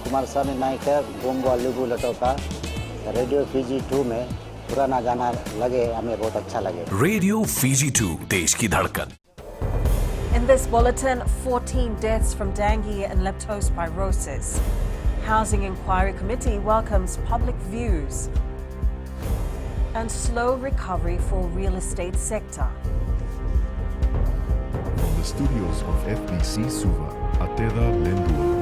कुमार स्वामी नाइक है Gongo लिबू लटोका radio Fiji 2 में पुराना गाना लगे हमें बहुत अच्छा लगे रेडियो फीजी 2 देश की धड़कन. In this bulletin, 14 deaths from dengue and leptospirosis. Housing Inquiry Committee welcomes public views. And slow recovery for real estate sector. From the studios of FBC Suva, Ateda Lendua.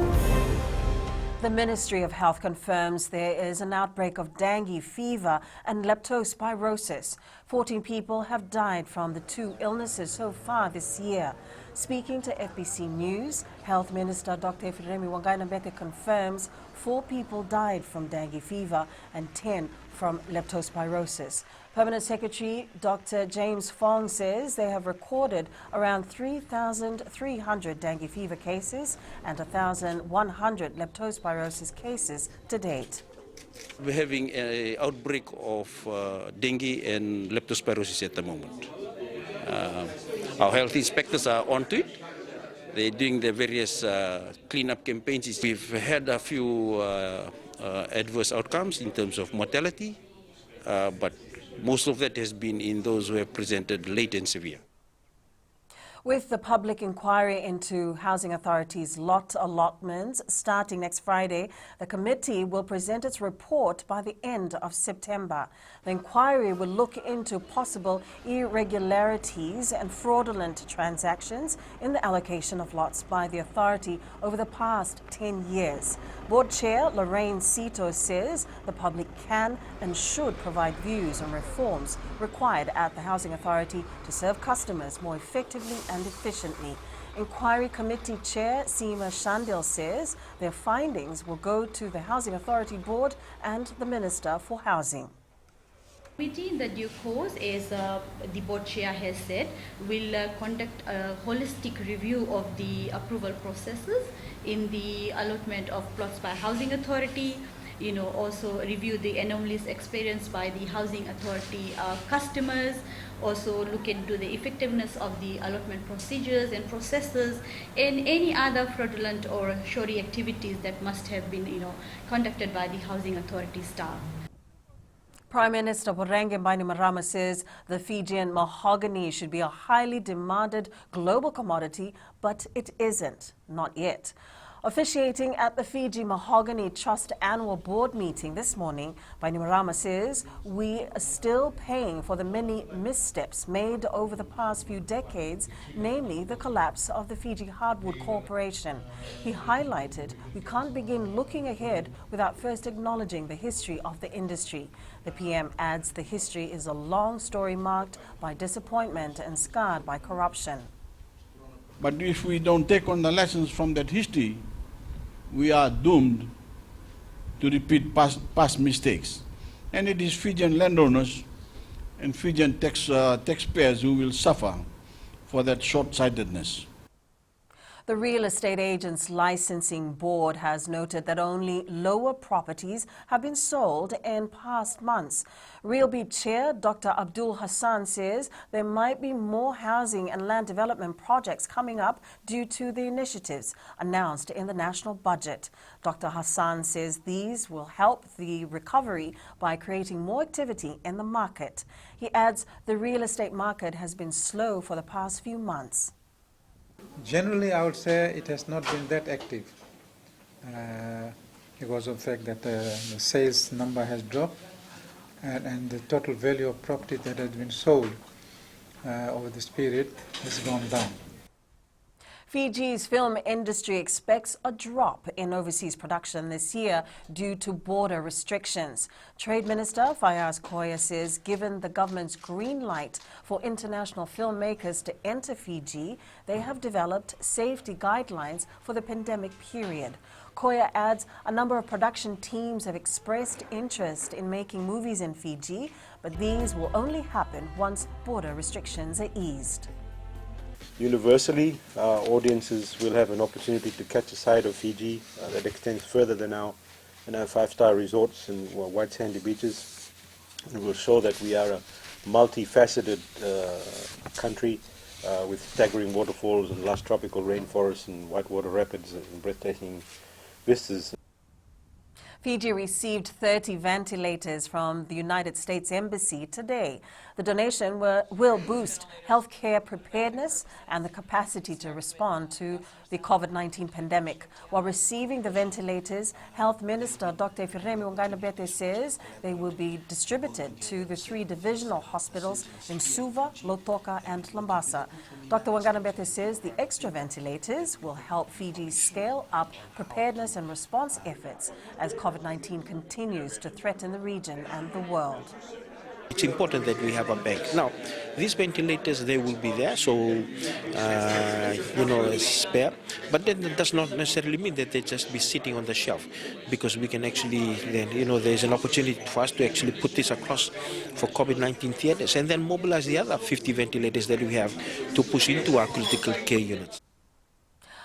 The Ministry of Health confirms there is an outbreak of dengue fever and leptospirosis. 14 people have died from the two illnesses so far this year. Speaking to FBC News, Health Minister Dr. Efiremi Wangainambeke confirms 4 people died from dengue fever and 10 from leptospirosis. Permanent Secretary Dr. James Fong says they have recorded around 3,300 dengue fever cases and 1,100 leptospirosis cases to date. We're having an outbreak of dengue and leptospirosis at the moment. Our health inspectors are onto it. They're doing the various cleanup campaigns. We've had a few adverse outcomes in terms of mortality, but most of that has been in those who have presented late and severe. With the public inquiry into Housing Authority's lot allotments starting next Friday, the committee will present its report by the end of September. The inquiry will look into possible irregularities and fraudulent transactions in the allocation of lots by the authority over the past 10 years. Board Chair Lorraine Sito says the public can and should provide views on reforms required at the Housing Authority to serve customers more effectively and efficiently. Inquiry Committee Chair Seema Shandil says their findings will go to the Housing Authority Board and the Minister for Housing. Committee in the due course, as the board chair has said, will conduct a holistic review of the approval processes in the allotment of plots by Housing Authority, also review the anomalies experienced by the Housing Authority customers, also look into the effectiveness of the allotment procedures and processes, and any other fraudulent or showy activities that must have been, conducted by the Housing Authority staff. Prime Minister Porenge Bainimarama says the Fijian mahogany should be a highly demanded global commodity, but it isn't, not yet. Officiating at the Fiji Mahogany Trust annual board meeting this morning, Bainimarama says we are still paying for the many missteps made over the past few decades, namely the collapse of the Fiji Hardwood Corporation. He highlighted we can't begin looking ahead without first acknowledging the history of the industry. The PM adds the history is a long story marked by disappointment and scarred by corruption. But if we don't take on the lessons from that history, we are doomed to repeat past mistakes. And it is Fijian landowners and Fijian taxpayers who will suffer for that short-sightedness. The Real Estate Agents Licensing Board has noted that only lower properties have been sold in past months. RealBeat Chair Dr. Abdul Hassan says there might be more housing and land development projects coming up due to the initiatives announced in the national budget. Dr. Hassan says these will help the recovery by creating more activity in the market. He adds the real estate market has been slow for the past few months. Generally, I would say it has not been that active because of the fact that the sales number has dropped and the total value of property that has been sold over this period has gone down. Fiji's film industry expects a drop in overseas production this year due to border restrictions. Trade Minister Fayaz Koya says given the government's green light for international filmmakers to enter Fiji, they have developed safety guidelines for the pandemic period. Koya adds a number of production teams have expressed interest in making movies in Fiji, but these will only happen once border restrictions are eased. Universally, audiences will have an opportunity to catch a side of Fiji that extends further than our 5-star resorts and white sandy beaches. It will show that we are a multifaceted country with staggering waterfalls and lush tropical rainforests and whitewater rapids and breathtaking vistas. Fiji received 30 ventilators from the United States Embassy today. The donation will boost healthcare preparedness and the capacity to respond to the COVID-19 pandemic. While receiving the ventilators, Health Minister Dr. Firemi Wanganabete says they will be distributed to the 3 divisional hospitals in Suva, Lautoka and Lambasa. Dr. Wanganabete says the extra ventilators will help Fiji scale up preparedness and response efforts as COVID-19 continues to threaten the region and the world. It's important that we have a bank. Now, these ventilators, they will be there, so, spare. But then that does not necessarily mean that they just be sitting on the shelf, because we can actually, then, there's an opportunity for us to actually put this across for COVID-19 theaters and then mobilize the other 50 ventilators that we have to push into our critical care units.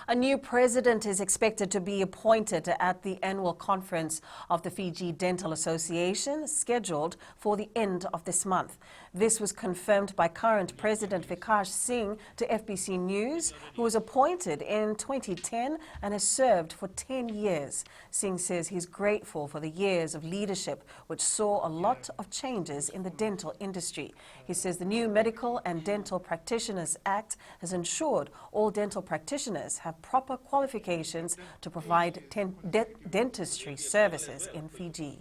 A new president is expected to be appointed at the annual conference of the Fiji Dental Association, scheduled for the end of this month. This was confirmed by current President Vikash Singh to FBC News, who was appointed in 2010 and has served for 10 years. Singh says he's grateful for the years of leadership, which saw a lot of changes in the dental industry. He says the new Medical and Dental Practitioners Act has ensured all dental practitioners have proper qualifications to provide dentistry services in Fiji.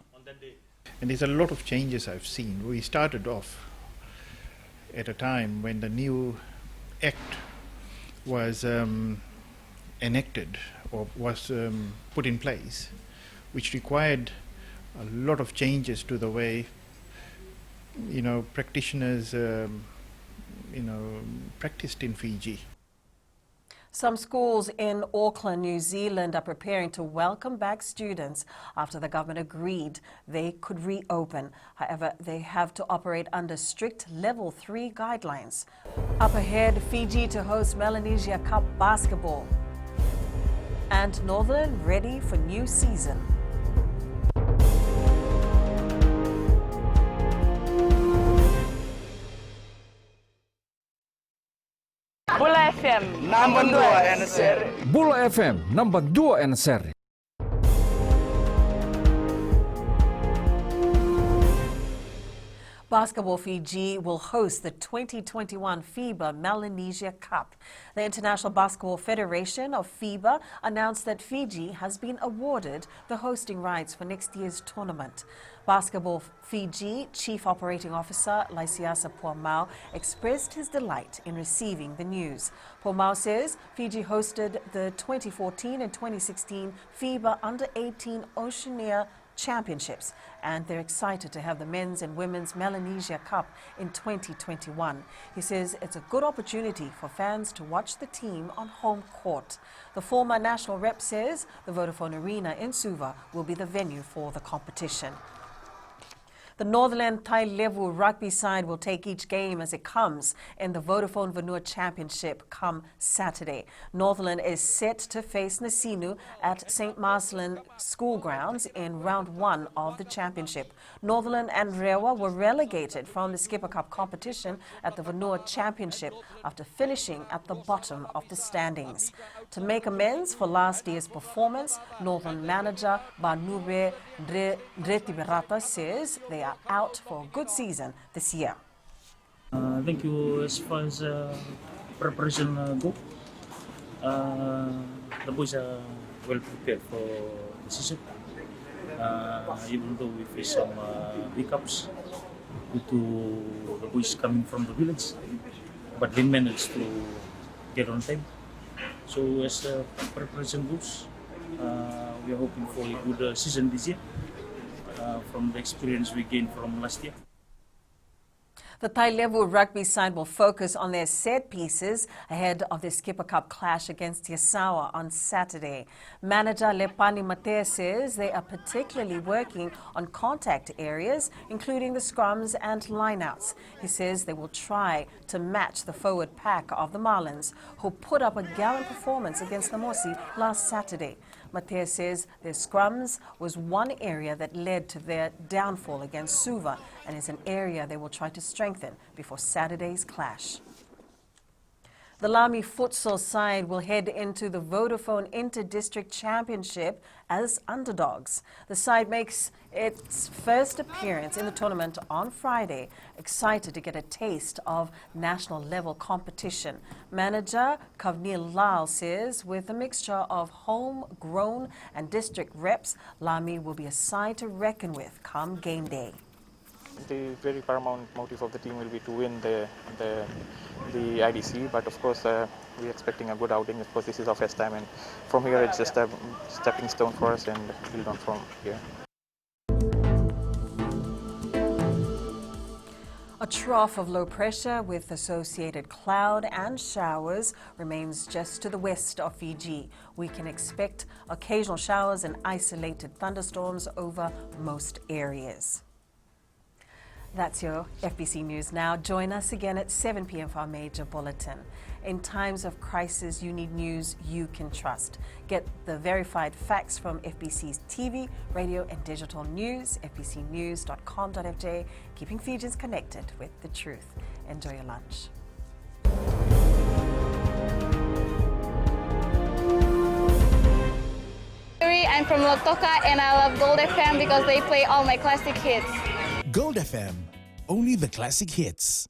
And there's a lot of changes I've seen. We started off at a time when the new act was enacted or was put in place, which required a lot of changes to the way practitioners practiced in Fiji. Some schools in Auckland, New Zealand are preparing to welcome back students after the government agreed they could reopen. However, they have to operate under strict Level 3 guidelines. Up ahead, Fiji to host Melanesia Cup basketball. And Northern ready for new season. Bula FM number 2 NSR. Bula FM number 2 NSR. Basketball Fiji will host the 2021 FIBA Melanesia Cup. The International Basketball Federation of FIBA announced that Fiji has been awarded the hosting rights for next year's tournament. Basketball Fiji Chief Operating Officer Laisiasa Puamau expressed his delight in receiving the news. Puamau says Fiji hosted the 2014 and 2016 FIBA Under-18 Oceania Championships, and they're excited to have the men's and women's Melanesia Cup in 2021. He says it's a good opportunity for fans to watch the team on home court. The former national rep says the Vodafone Arena in Suva will be the venue for the competition. The Northland Tai Levu rugby side will take each game as it comes in the Vodafone Vanua Championship come Saturday. Northland is set to face Nasinu at St. Marcelin School Grounds in round 1 of the championship. Northland and Rewa were relegated from the Skipper Cup competition at the Vanua Championship after finishing at the bottom of the standings. To make amends for last year's performance, Northland manager Banube Dretiberata says they are out for a good season this year. Thank you. As far as preparation go, the boys are well prepared for the season. Even though we face some hiccups due to the boys coming from the village, but they managed to get on time. So as preparation goes, we are hoping for a good season this year from the experience we gained from last year. The Tai Levu rugby side will focus on their set pieces ahead of the Skipper Cup clash against Yasawa on Saturday. Manager Lepani Matea says they are particularly working on contact areas, including the scrums and lineouts. He says they will try to match the forward pack of the Marlins, who put up a gallant performance against Namosi last Saturday. Matea says their scrums was one area that led to their downfall against Suva and is an area they will try to strengthen before Saturday's clash. The Lami futsal side will head into the Vodafone Inter-District Championship as underdogs. The side makes its first appearance in the tournament on Friday, excited to get a taste of national level competition. Manager Kavnil Lal says with a mixture of homegrown and district reps, Lami will be a side to reckon with come game day. The very paramount motive of the team will be to win the IDC, but of course we're expecting a good outing. Of course, this is our first time, and from here it's just a stepping stone for us and build on from here. A trough of low pressure with associated cloud and showers remains just to the west of Fiji. We can expect occasional showers and isolated thunderstorms over most areas. That's your FBC News Now. Join us again at 7 p.m. for our major bulletin. In times of crisis, you need news you can trust. Get the verified facts from FBC's TV, radio and digital news, fbcnews.com.fj, keeping Fijians connected with the truth. Enjoy your lunch. I'm from Lotoka and I love Gold FM because they play all my classic hits. Gold FM, only the classic hits.